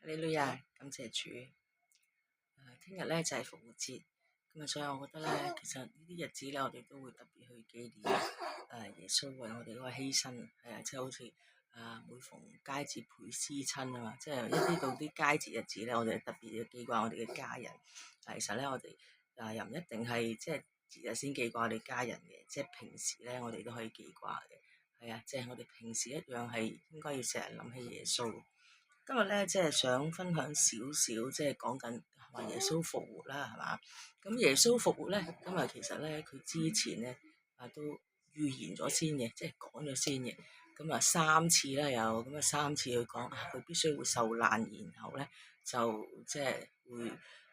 哈利路亞，感謝主。聽日咧就係復活節，咁啊，所以我覺得咧，其實呢啲日子咧，我哋都會特別去紀念耶穌為我哋嗰個犧牲，即係好似每逢佳節倍思親啊嘛，即係一啲到啲佳節日子咧，我哋特別要記掛我哋嘅家人。其實咧，我哋又唔一定係即係節日先記掛我哋家人嘅，即係平時咧，我哋都可以記掛嘅。即係我哋平時一樣係應該要成日諗起耶穌。今日咧，即係想分享少少，即係講緊話耶穌復活啦，係嘛？咁耶穌復活咧，今日其實咧，佢之前咧都預言咗先嘅，即係講咗先嘅。咁啊3次啦，有咁啊3次去講佢必須會受難，然後咧就即係會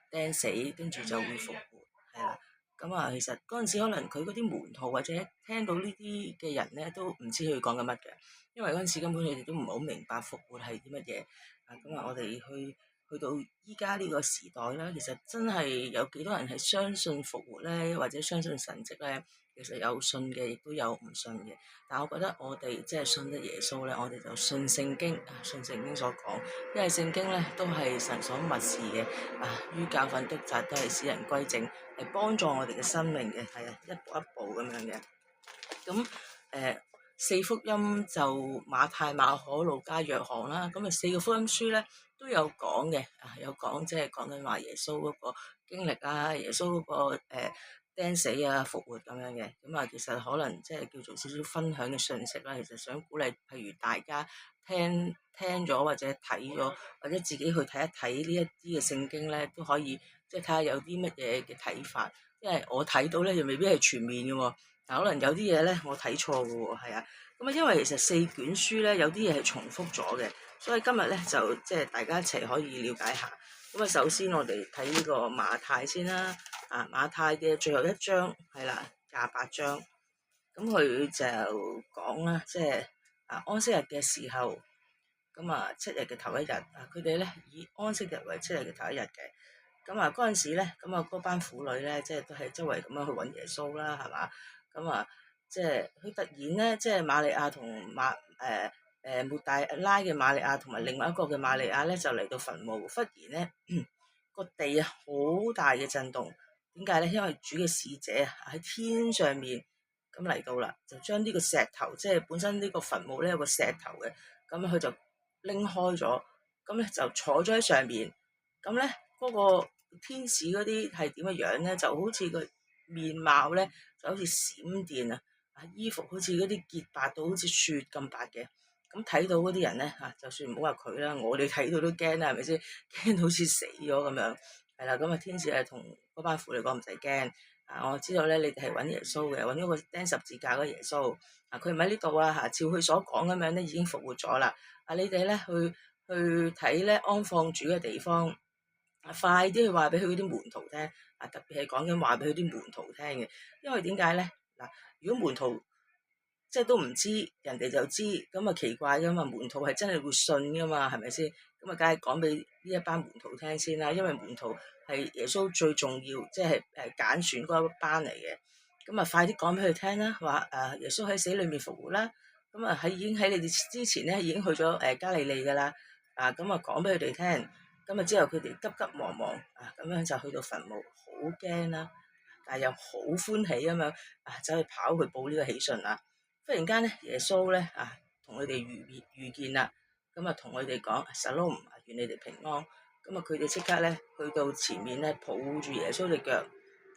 釘死，跟住就會復活，係啦。咁啊，其實嗰陣時可能佢嗰啲門徒或者聽到呢啲嘅人咧，都唔知佢講緊乜嘅，因為嗰陣時根本佢哋都唔係好明白復活係啲乜嘢。咁我哋去到依家呢個時代咧，其實真係有幾多人係相信復活咧，或者相信神蹟咧？其實有信嘅，亦都有唔信嘅。但係我覺得我哋即係信得耶穌咧，我哋就信聖經，信聖經所講，因為聖經咧都係神所默示嘅，於教訓督責都係使人歸正，係幫助我哋嘅生命嘅，一步一步咁樣嘅。咁四福音就馬太、馬可、路加、約翰啦，咁4個福音書咧都有講嘅，有講即係講緊話耶穌嗰個經歷啊，耶穌嗰個釘死啊、復活咁樣嘅。咁其實可能即係叫做少少分享嘅信息啦。其實想鼓勵，譬如大家聽咗或者睇咗，或者自己去睇一睇呢一啲嘅聖經咧，都可以即係睇下有啲乜嘢嘅睇法。因為我睇到咧又未必係全面嘅喎。可能有啲嘢咧，我睇錯嘅喎，咁因為其實4卷書咧，有啲嘢係重複咗嘅，所以今日咧就即係大家一齊可以了解下。咁首先我哋睇呢個馬太先啦，馬太嘅最後一章係啦，28章，咁佢就講啦，即係安息日嘅時候，咁7日嘅頭一日，佢哋咧以安息日為7日嘅頭一日嘅。咁嗰陣時咧，嗰班婦女咧，即係都係周圍咁樣去揾耶穌啦，係嘛？咁即係佢突然咧，即係瑪利亞同抹大拉嘅瑪利亞同埋另外一個嘅瑪利亞咧，就嚟到墳墓，忽然咧個地好大嘅震動。點解咧？因為主嘅使者喺天上面咁嚟到啦，就將呢個石頭，即係本身呢個墳墓咧有個石頭嘅，咁佢就拎開咗，咁咧就坐咗喺上面，咁咧嗰個天使嗰啲係點嘅樣咧？就好似個面貌咧，就好似閃電衣服好似嗰啲潔白到好似雪咁白嘅。咁睇到嗰啲人咧就算唔好話佢啦，我哋睇到都驚啦，係咪先？驚到好似死咗咁樣。係啦，咁天使係同嗰班婦女講唔使驚。我知道咧，你哋係揾耶穌嘅，揾咗個釘十字架嗰耶穌。佢唔喺呢度照佢所講咁樣咧，已經復活咗啦。你哋咧去睇咧安放主嘅地方。快啲去話俾佢嗰啲門徒聽，特別係講緊話俾佢啲門徒聽嘅，因為點解咧？如果門徒即係都唔知，人哋就知，咁奇怪噶嘛？門徒係真係會信噶嘛？係咪先？咁梗係講俾呢一班門徒聽先啦，因為門徒係耶穌最重要，即係揀選嗰一班嚟嘅。咁快啲講俾佢聽啦，話耶穌喺死裏面復活啦。咁已經喺你哋之前咧，已經去咗加利利噶啦。咁講俾佢哋聽。咁之後佢哋急急忙忙咁樣就去到墳墓，好驚啦，但係又好歡喜咁樣走去跑去報呢個喜訊啦。忽然間咧，耶穌咧同佢哋遇見啦，咁同佢哋講Shalom，願你哋平安。咁佢哋即刻咧去到前面咧抱住耶穌隻腳，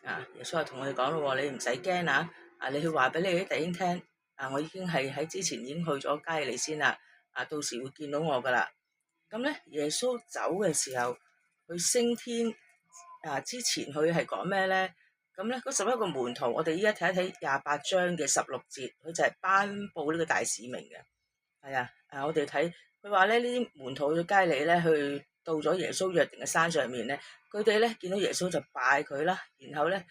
耶穌就同佢哋講咯，你唔使驚你去話俾你啲弟兄聽，我已經係喺之前已經去咗加利利先啦，到時會見到我噶啦。咁咧，耶穌走嘅時候，佢升天之前佢係講咩咧？咁咧嗰11個門徒，我哋依家睇一睇28章嘅16節，佢就係頒布呢個大使命嘅。我哋睇佢話咧，呢啲門徒去加利利咧，去到咗耶穌約定嘅山上面咧，佢哋咧見到耶穌就拜佢啦，然後咧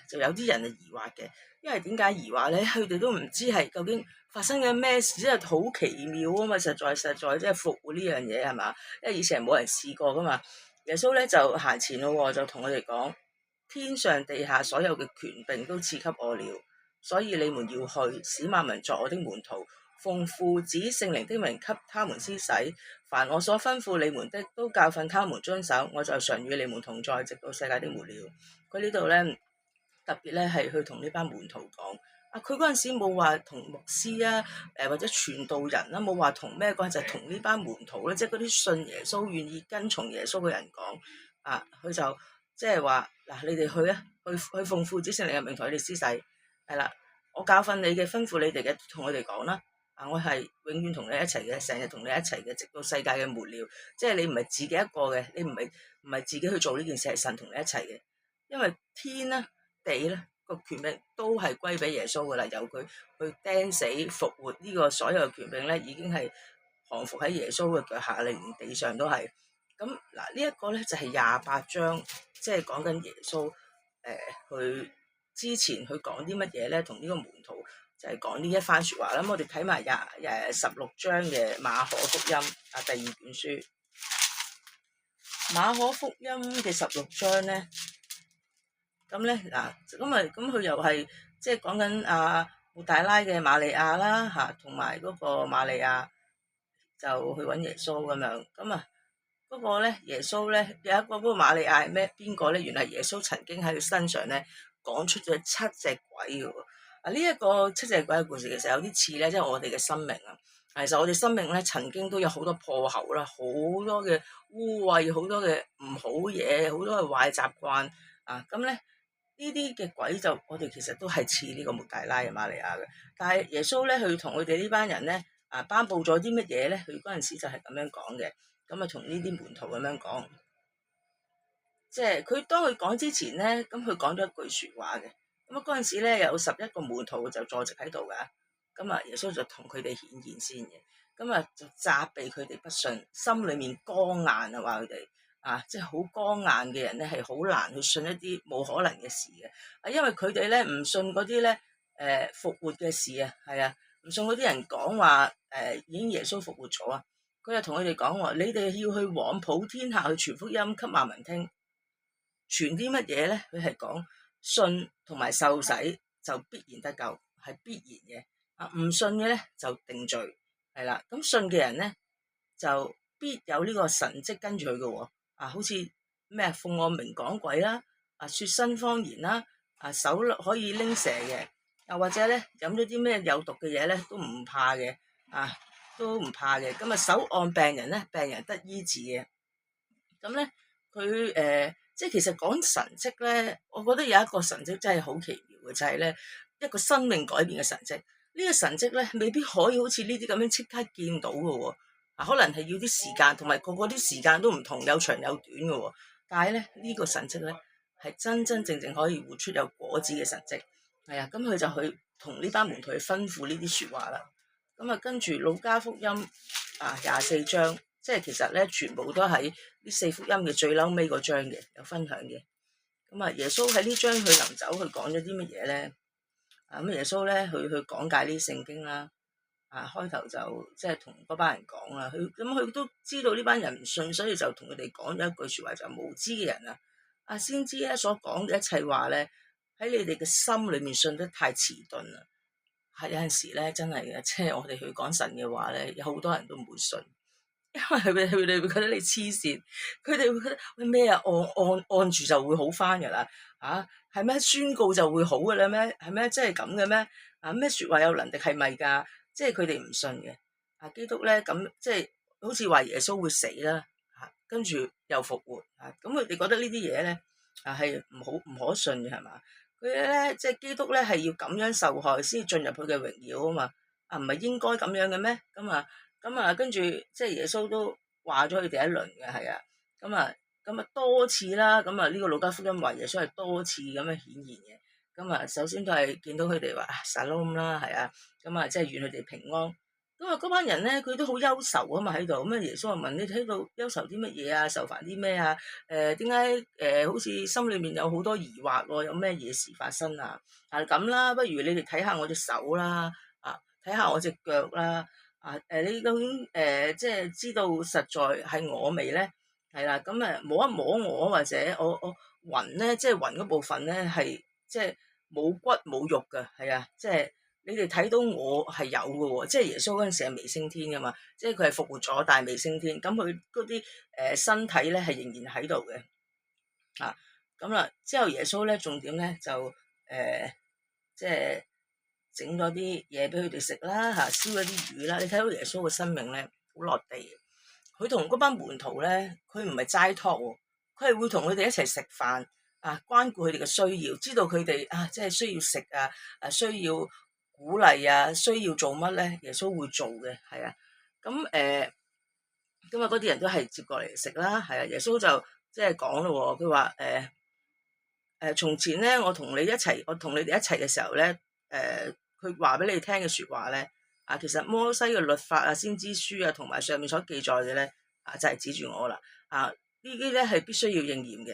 就有啲人係疑惑嘅，因為點解疑惑咧？佢哋都唔知係究竟發生緊咩事，真係好奇妙啊嘛！實在即係復活呢樣嘢係嘛？因為以前冇人試過噶嘛。耶穌咧就行前咯，就同佢哋講：天上地下所有嘅權柄都賜給我了，所以你們要去，使萬民作我的門徒，奉父子聖靈的名給他們施洗，凡我所吩咐你們的，都教訓他們遵守，我就常與你們同在，直到世界的末了。佢呢度咧特別咧係去同呢班門徒講，佢嗰陣時冇話同牧師啊，或者傳道人啦，冇話同咩關係，就係同呢班門徒咧，即係嗰啲信耶穌、願意跟從耶穌嘅人講，佢就即係話嗱，你哋去啊，去奉父子聖靈嘅名同佢哋施洗，係啦，我教訓你嘅，吩咐你哋嘅，同佢哋講啦。我係永遠同你一齊嘅，成日同你一齊嘅，直到世界嘅末了。即係你唔係自己一個嘅，你唔係自己去做呢件事，係神同你一齊嘅。因為天咧、地咧個權柄都係歸俾耶穌噶啦，由佢去釘死復活呢個所有嘅權柄咧，已經係降服喺耶穌嘅腳下，連地上都係。咁嗱，呢一個咧就係28章，即係講緊耶穌佢之前佢講啲乜嘢咧，同呢個門徒。就係講呢一番説話啦。咁我哋睇埋16章嘅馬可福音第2卷書，馬可福音嘅16章咧，咁咧嗱，咁佢又係即係講緊抹大拉嘅瑪利亞啦嚇，同埋嗰個瑪利亞就去揾耶穌咁樣。咁嗰個咧耶穌咧有一個嗰個瑪利亞係咩邊個咧？原來耶穌曾經喺佢身上咧講出咗7隻鬼嘅喎。呢一個7隻鬼嘅故事其實有啲似咧，即係我哋嘅生命啊。其實我哋生命咧曾經都有好多破口啦，好多嘅污穢，好多嘅唔好嘢，好多嘅壞習慣咁咧呢啲嘅鬼就我哋其實都係似呢個抹大拉嘅瑪利亞嘅。但係耶穌咧佢同佢哋呢班人咧頒布咗啲乜嘢咧？佢嗰陣時就係咁樣講嘅。咁同呢啲門徒咁樣講，即係佢當佢講之前咧，咁佢講咗一句説話嘅。咁嗰陣時咧有11個門徒就坐席喺度噶，咁耶穌就同佢哋顯現先嘅，咁就責備佢哋不信，心裏面剛硬啊，話佢哋即係好剛硬嘅人咧係好難去信一啲冇可能嘅事嘅，因為佢哋咧唔信嗰啲咧復活嘅事啊，係啊，唔信嗰啲人講話已經耶穌復活咗啊，佢就同佢哋講話，你哋要去往普天下去傳福音給萬民聽，傳啲乜嘢咧？佢係講。信同埋受洗就必然得救，係必然嘅。唔信嘅咧就定罪，係啦。咁信嘅人咧就必有呢個神蹟跟住佢嘅。好似咩奉我名趕鬼啦，說新方言啦，手可以拎蛇嘅，又或者咧飲咗啲咩有毒嘅嘢咧都唔怕嘅，都唔怕嘅。咁手按病人咧，病人得醫治嘅。咁咧佢即係其實講神蹟咧，我覺得有一個神蹟真係好奇妙嘅，就係咧一個生命改變嘅神蹟。呢個神蹟咧未必可以好似呢啲咁樣即刻見到嘅喎，可能係要啲時間，同埋個啲時間都唔同，有長有短嘅喎。但係咧呢個神蹟咧係真真正正可以活出有果子嘅神蹟，係啊。咁佢就去同呢班門徒去吩咐呢啲説話啦。咁跟住路加福音24章。即係其實咧，全部都喺呢4福音嘅最嬲尾嗰章嘅有分享嘅。咁耶穌喺呢章佢臨走，佢講咗啲乜嘢咧？咁耶穌咧，佢去講解呢啲聖經啦。開頭就即係同嗰班人講啦。佢都知道呢班人唔信，所以就同佢哋講咗一句説話，就無知嘅人先知咧所講嘅一切話咧，喺你哋嘅心裏面信得太遲鈍啦。有陣時咧，真係嘅，即係我哋去講神嘅話咧，有好多人都唔會信。因為佢哋會覺得你黐線，佢哋會覺得喂咩按住就會好翻噶啦，係咩宣告就會好噶啦咩？係咩真係咁嘅咩？咩說話有能力係咪噶？即係佢哋唔信嘅。基督咧咁即係好似話耶穌會死啦，跟住又復活，咁佢哋覺得呢啲嘢咧係唔可信嘅係嘛？佢咧即係基督咧係要咁樣受害先進入佢嘅榮耀啊嘛，唔係應該咁樣嘅咩？跟住即係耶穌都話咗佢哋一輪嘅，係啊，咁多次啦，呢個路加福音話耶穌係多次咁樣顯現嘅，首先都係見到佢哋話Shalom啦，係啊，即係願佢哋平安，嗰班人咧佢都好憂愁啊嘛喺度，咁耶穌就問你喺度憂愁啲乜嘢啊，愁煩啲咩啊？點解好似心裏面有好多疑惑喎？有咩嘢事發生啊？咁啦，不如你哋睇下我隻手啦，睇下我隻腳啦。你究竟即係知道實在係我未咧？係啦，咁摸一摸我，或者我魂咧，即係魂嗰部分咧係即係冇骨冇肉嘅，係啊，即係你哋睇到我係有嘅喎，即係耶穌嗰陣時係未升天噶嘛，即係佢係復活咗，但係未升天，咁佢嗰啲身體咧係仍然喺度嘅。咁啦，之後耶穌咧重點咧就即係整咗啲嘢俾佢哋食啦，燒咗啲魚啦。你睇到耶穌嘅生命咧好落地，佢同嗰班門徒咧，佢唔係齋托喎，佢係會同佢哋一齊食飯關顧佢哋嘅需要，知道佢哋即係需要食需要鼓勵需要做乜咧，耶穌會做嘅，係啊。咁咁嗰啲人都係接過嚟食啦，係啊。耶穌就即係講咯，佢話從前咧，我同你哋一齊嘅時候咧，佢話俾你聽嘅說話咧，其實摩西嘅律法先知書同埋上面所記載嘅咧，就係指住我啦，呢啲咧係必須要應驗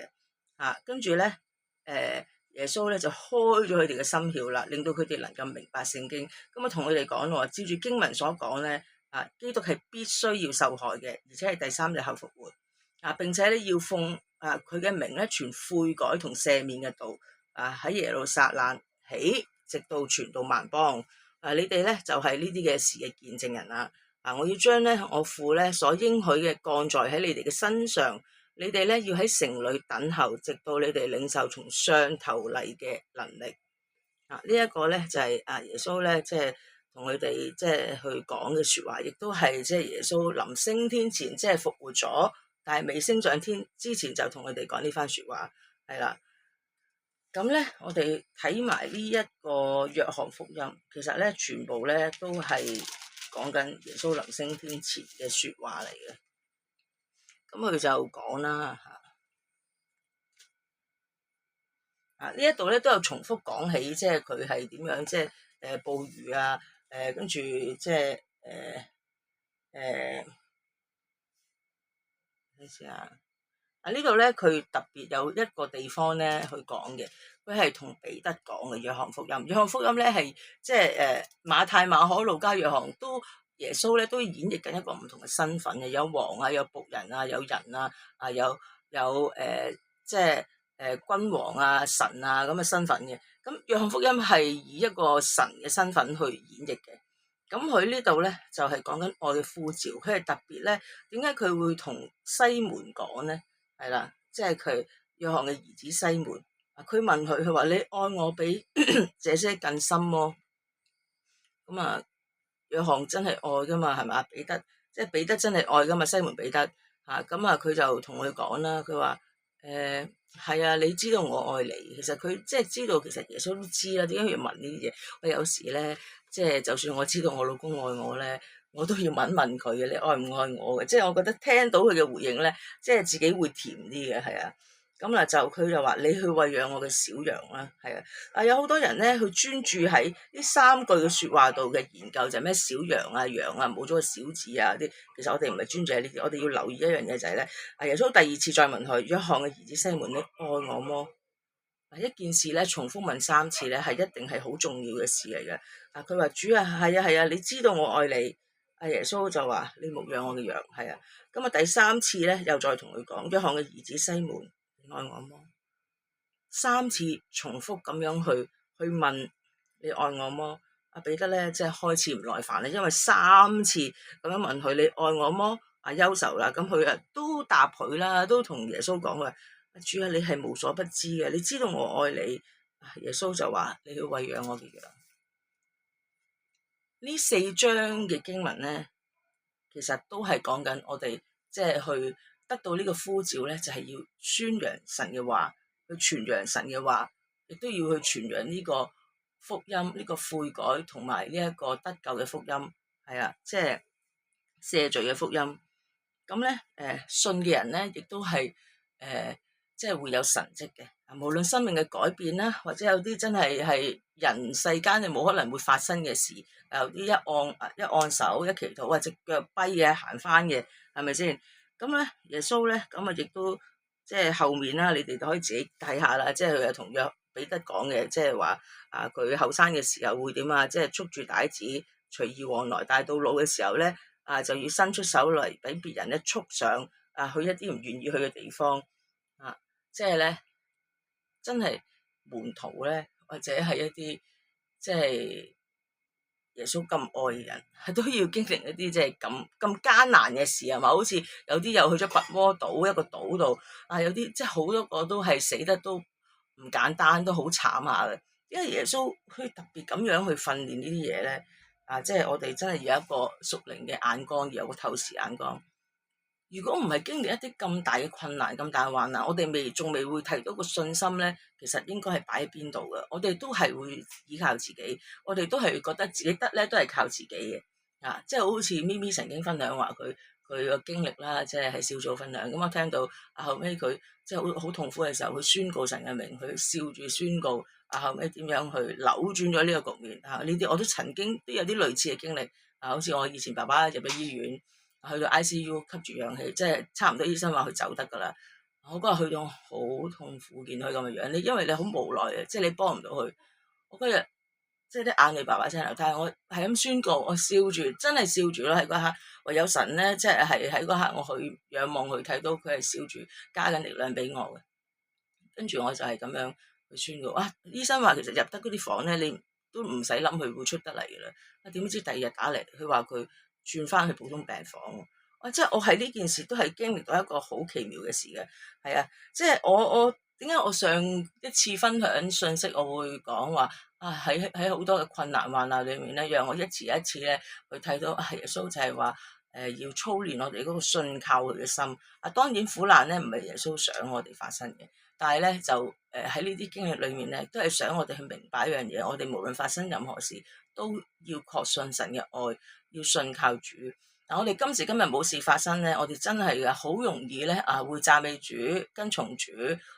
嘅，跟住咧，耶穌咧就開咗佢哋嘅心竅啦，令到佢哋能夠明白聖經，咁同佢哋講咯，照住經文所講咧，基督係必須要受害嘅，而且係第3日後復活，並且咧要奉佢嘅名咧傳悔改同赦免嘅道，喺耶路撒冷起，直到傳到萬邦，你哋咧就係呢啲嘅事嘅見證人啦。我要將咧我父咧所應許嘅降在喺你哋嘅身上，你哋咧要喺城裏等候，直到你哋領受從上頭嚟嘅能力。呢一個咧就係耶穌咧即係同佢哋即係去講嘅說話，亦都係即係耶穌臨升天前即係復活咗，但係未升上天之前就同佢哋講呢番說話，係啦。咁咧，我哋睇埋呢一個約翰福音，其實咧全部咧都係講緊耶穌臨升天前嘅說話嚟嘅。咁佢就講啦，呢一度咧都有重複講起，即係佢係點樣，即係捕魚跟住即係睇下呢度咧，佢特別有一個地方咧去講嘅，佢係同彼得講嘅。約翰福音，約翰福音咧係即係馬太、馬可、路加、約翰都耶穌咧都演繹緊一個唔同嘅身份嘅，有王有僕人有人有即係君王神咁嘅身份嘅。咁約翰福音係以一個神嘅身份去演繹嘅。咁佢呢度咧就係講緊愛嘅呼召，佢係特別咧，點解佢會同西門講咧？係啦，即係佢約翰嘅兒子西門，佢問佢話你愛我比這些更深麼？咁約翰真係愛噶嘛，係嘛？彼得即係彼得真係愛噶嘛？西門彼得咁佢就同佢講啦，佢話係啊，你知道我愛你。其實佢即係知道，其實耶穌都知啦。點解要問呢啲嘢？我有時咧，即係就算我知道我老公愛我咧，我都要問問佢嘅，你愛唔愛我嘅？即係我覺得聽到佢嘅回應咧，即係自己會甜啲嘅，係啊。咁就佢就話你去餵養我嘅小羊啦，係啊。有好多人咧去專注喺呢3句嘅說話度嘅研究，就係咩小羊羊冇咗個小字啲。其實我哋唔係專注喺呢啲，我哋要留意一樣嘢就係咧，耶穌第2次再問佢，約翰嘅兒子西門，你愛我麼？一件事咧重複問3次咧，係一定係好重要嘅事嚟嘅。佢話主係啊，你知道我愛你。耶穌就話你牧養我嘅羊，係啊。咁第3次咧又再同佢講，約翰嘅兒子西門，你愛我麼？3次重複咁樣去問你愛我麼？彼得咧即係開始唔耐煩啦，因為3次咁樣問佢你愛我麼？憂愁啦，咁佢都答佢啦，都同耶穌講話，主你係無所不知嘅，你知道我愛你。耶穌就話你要餵養我嘅羊。呢4章嘅經文咧，其實都係講緊我哋即係去得到呢個呼召咧，就係要宣揚神嘅話，去傳揚神嘅話，亦都要去傳揚呢個福音，呢個悔改同埋呢一個得救嘅福音，係啊，即係赦罪嘅福音。咁咧，信嘅人咧，亦都係即係會有神蹟嘅。無論生命嘅改變啦，或者有啲真係人世間就冇可能會發生嘅事，有啲一按手一祈禱，或者隻腳跛嘅行翻嘅，係咪先？咁咧，耶穌咧，咁亦都即係後面啦，你哋都可以自己睇下啦。即係佢又同約彼得講嘅，即係話佢後生嘅時候會點即係束住帶子隨意往來，但係到老嘅時候咧就要伸出手嚟俾別人咧束上去一啲唔願意去嘅地方即係咧。真係門徒咧，或者係一啲即係耶穌咁愛嘅人，都要經歷一啲即係咁艱難嘅事係嘛？好似有啲又去咗拔摩島一個島度，有啲即係好多個都係死得都唔簡單，都好慘下嘅。因為耶穌佢特別咁樣去訓練呢啲嘢咧，即係我哋真係有一個屬靈嘅眼光，有個透視眼光。如果唔係經歷一啲咁大嘅困難、咁大嘅患難，我哋仲未會提到個信心咧，其實應該係擺喺邊度嘅？我哋都係會依靠自己，我哋都係覺得自己得咧，都係靠自己嘅。即係好似咪咪曾經分享話佢個經歷啦，即係喺小組分享。咁我聽到後尾佢即係好痛苦嘅時候，佢宣告神嘅名，佢笑住宣告。後尾點樣去扭轉咗呢個局面？呢啲我都曾經都有啲類似嘅經歷。好似我以前爸爸入咗醫院。去到 ICU 吸住氧氣，即係差唔多醫生話佢走得噶啦。我嗰日去到好痛苦，見佢咁嘅樣，因為你好無奈嘅，即係你幫唔到佢。我嗰日即係啲眼淚爸爸聲流，但係我係咁宣告，我笑住，真係笑住咯。喺嗰刻，唯有神咧，即係喺嗰刻，我去仰望佢，睇到佢係笑住，加緊力量俾我嘅。跟住我就係咁樣去宣告。醫生話其實入得嗰啲房咧，你都唔使諗佢會出得嚟嘅啦。點知第二日打嚟，佢話佢轉翻去普通病房。即係我係呢件事都係經歷到一個好奇妙嘅事嘅。即係我點解我上一次分享信息我會講話喺好多嘅困難患難裏面咧，讓我一次一次咧去睇到耶穌就係話要操練我哋嗰個信靠佢嘅心。當然苦難咧唔係耶穌想我哋發生嘅，但係咧就喺呢啲經歷裏面咧，都係想我哋去明白一樣嘢，我哋無論發生任何事，都要確信神嘅愛，要信靠主。我哋今時今日冇事發生咧，我哋真係嘅好容易咧會讚美主、跟從主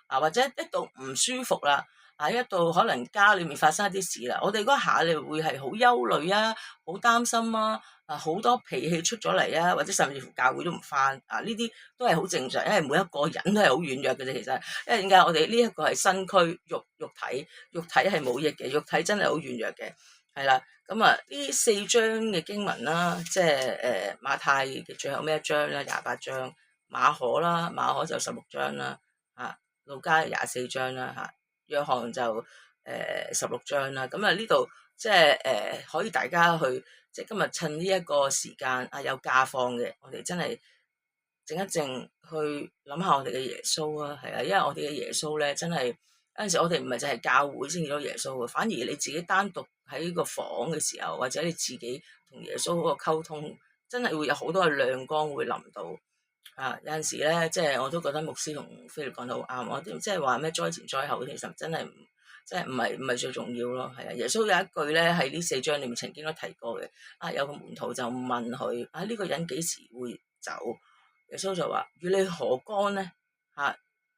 或者一到唔舒服啦，一到可能家裏面發生一啲事啦，我哋嗰下你會係好憂慮啊，好擔心啊，好多脾氣出咗嚟啊，或者甚至乎教會都唔返呢啲都係好正常，因為每一個人都係好軟弱嘅啫。其實因為點解我哋呢一個係身軀肉體係冇益嘅，肉體真係好軟弱嘅。係啦，咁呢4章嘅經文啦，即係馬太嘅最後咩一章啦，28章，馬可就16章啦，路加24章啦，約翰就16章啦。咁呢度即係可以大家去即係今日趁呢一個時間有假放嘅，我哋真係靜一靜去諗下我哋嘅耶穌啊。因為我哋嘅耶穌咧真係有陣時我哋唔係淨係教會先見到耶穌嘅，反而你自己單獨喺個房嘅時候，或者你自己同耶穌嗰個溝通，真係會有好多嘅亮光會臨到。有陣時咧，即係我都覺得牧師同菲力講得好啱，我哋即係話咩災前災後，其實真係即係唔係最重要咯。耶穌有一句咧喺呢4章裏面曾經都提過嘅。有個門徒就問佢呢個人幾時會走？耶穌就話與你何干咧？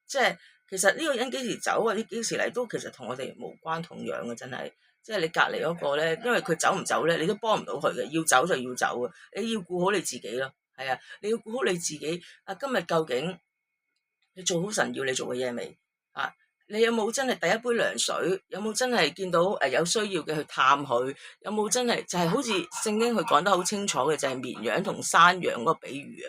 即係其實呢個人幾時走或者幾時嚟，都其實同我哋無關痛癢嘅，真係。即係你隔離嗰個咧，因為佢走唔走咧，你都幫唔到佢嘅。要走就要走啊！你要顧好你自己咯，你要顧好你自己。今日究竟你做好神要你做嘅嘢未？你有冇真係第一杯涼水？有冇真係見到有需要嘅去探佢？有冇真係就係好似聖經佢講得好清楚嘅，就係綿羊同山羊嗰個比喻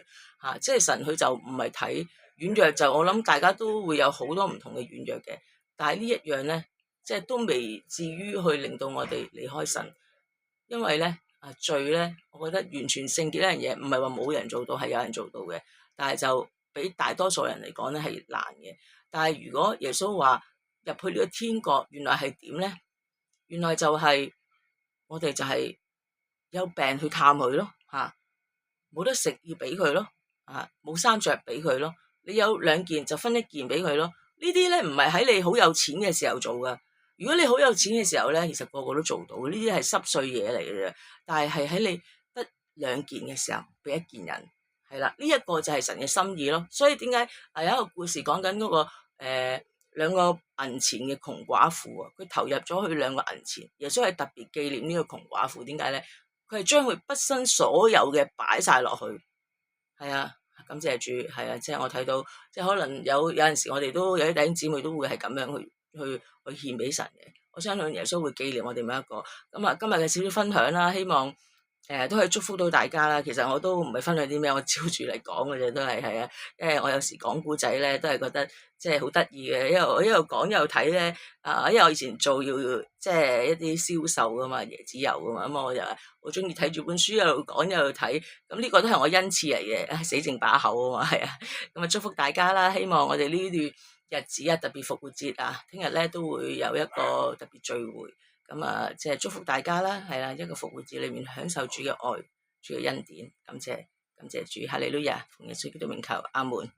即係神佢就唔係睇軟弱，就我諗大家都會有好多唔同嘅軟弱嘅，但係呢一樣咧，即係都未至於去令到我哋離開神，因為咧罪咧，我覺得完全聖潔呢樣嘢唔係話冇人做到，係有人做到嘅，但係就比大多數人嚟講咧係難嘅。但係如果耶穌話入去呢個天國，原來係點咧？原來就係我哋就係有病去探佢咯，冇得食要俾佢咯，冇衫着俾佢咯，你有2件就分1件俾佢咯。呢啲咧唔係喺你好有錢嘅時候做噶。如果你好有錢嘅時候咧，其實個個都做到，呢啲係濕碎嘢嚟嘅啫。但係喺你得2件嘅時候，俾1件人。係啦，呢一個就係神嘅心意咯。所以點解有一個故事講緊嗰個2個銀錢嘅窮寡婦啊，佢投入咗去2個銀錢，耶穌係特別紀念呢個窮寡婦。點解咧？佢係將佢畢生所有嘅擺晒落去。感謝主。即係我睇到，即係可能有陣時我哋都有啲弟兄姊妹都會係咁樣去獻俾神嘅。我相信耶穌會紀念我哋每一個。咁今日嘅少少分享啦，希望都可以祝福到大家啦。其實我都唔係分享啲咩，我照住嚟講嘅啫，都係啊。因為我有時講古仔咧，都係覺得即係好得意嘅。因為我一路講一路睇咧，因為我以前做要即係一啲銷售噶嘛，椰子油噶嘛，咁我就好中意睇住本書一路講一路睇。咁呢個都係我恩賜嚟嘅，死剩把口啊嘛，係啊。咁啊，祝福大家啦！希望我哋呢段日子啊，特別復活節啊，聽日咧都會有一個特別聚會。咁啊，即係祝福大家啦，係啦，一個復活節裏面享受主嘅愛、主嘅恩典，感謝主，哈利路亞，奉耶穌基督名求，阿門。